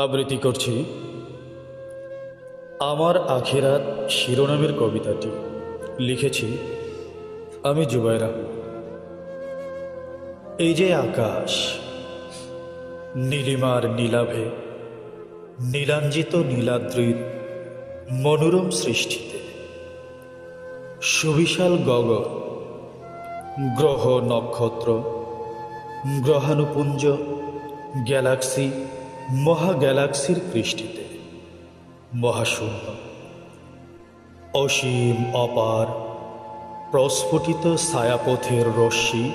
আবৃত্তি করছি আমার আখিরাত শিরোনামের কবিতাটি। লিখেছি আমি জুবাইরা। এই যে আকাশ, নীলিমার নীলাভে নীলাঞ্জিত নীলাদ্রির মনোরম সৃষ্টিতে, সুবিশাল গগন, গ্রহ নক্ষত্র, গ্রহাণুপুঞ্জ, গ্যালাক্সি, মহাগ্যালাক্সির কৃষ্টিতে, মহাশূন্য, অসীম অপার প্রস্ফুটিত ছায়াপথের রশ্মি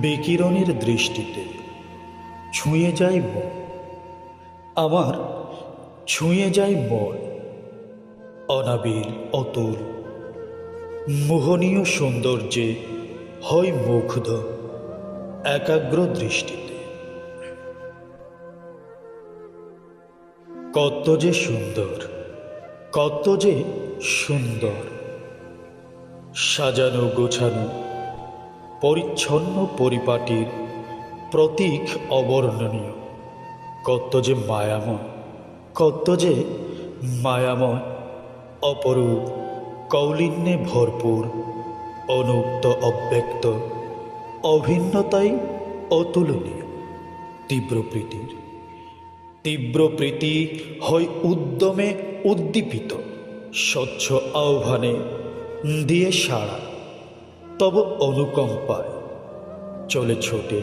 বিকিরণের দৃষ্টিতে ছুঁয়ে যায় মন, আমার ছুঁয়ে যায় মন। অনাবিল অতুল মোহনীয় সৌন্দর্যে হয় মুগ্ধ একাগ্র দৃষ্টিতে। কত যে সুন্দর, কত যে সুন্দর, সাজানো গোছানো পরিচ্ছন্ন পরিপাটির প্রতীক অবর্ণনীয়। কত যে মায়াময়, কত যে মায়াময়, অপরূপ কৌলিন্যে ভরপুর, অনুক্ত অব্যক্ত অভিন্নতাই অতুলনীয়। তীব্র প্রীতির তীব্র প্রীতি হয় উদ্যমে উদ্দীপিত, স্বচ্ছ আহ্বানে দিয়ে সাড়া, তব অনুকম্পায় চলে ছুটে,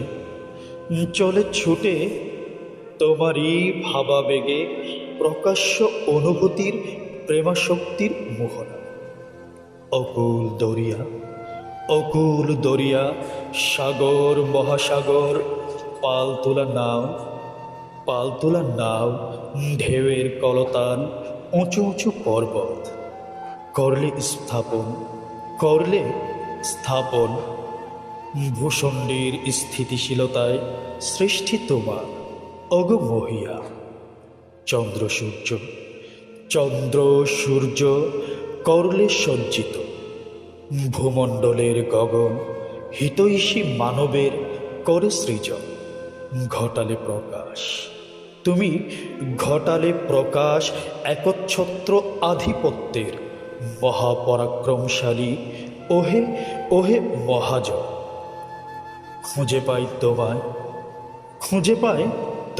চলে ছুটে তোমারই ভাবাবেগে প্রকাশ্য অনুভূতির প্রেমাশক্তির মোহনা। অকুল দরিয়া, অকুল দরিয়া, সাগর মহাসাগর, পালতোলা নাও, পালতোলা নাও, ঢেউয়ের কলতান, উঁচু উঁচু পর্বত, করলে স্থাপন, করলে স্থাপন, ভূষণ্ডের স্থিতিশীলতায় সৃষ্টি তোমার অগমহিয়া। চন্দ্র সূর্য, চন্দ্র সূর্য করলে সজ্জিত, ভূমণ্ডলের গগন হিতৈষী মানবের করে সৃজন। ঘটালে প্রকাশ, তুমি ঘটালে প্রকাশ একচ্ছত্র আধিপত্যের মহাপরাক্রমশালী। ওহে ওহে মহাজন, খুঁজে পাই তোমায়, খুঁজে পাই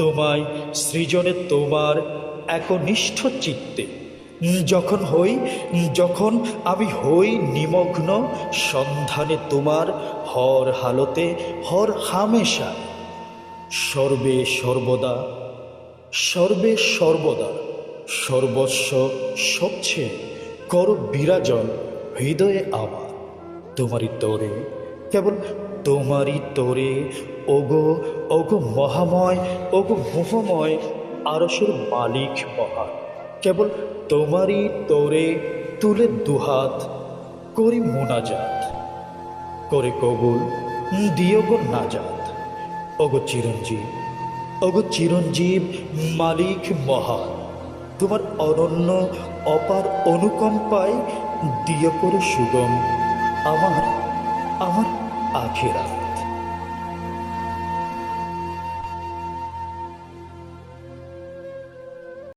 তোমায় সৃজনে তোমার একনিষ্ঠ চিত্তে। যখন হই, যখন আমি হই নিমগ্ন সন্ধানে তোমার হর হালতে, হর হামেশা, সর্বে সর্বদা, সর্বে সর্বদা, সর্বস্ব সবচেয়ে কর বিরাজন হৃদয়ে আমার। তোমারই তোরে, কেবল তোমারই তোরে, ওগো ওগো মহাময়, ওগো মোহময় আরশের মালিক মহান। কেবল তোমারই তোরে তুলে দুহাত করি মোনাজাত, করে কবুল দিও গো নাজাত। ওগো চিরঞ্জীব, ওগো চিরঞ্জীব মালিক মহান, তোমার অনন্য অপার অনুকম্পায় দিও করে সুগম আমার আমার আখিরাত।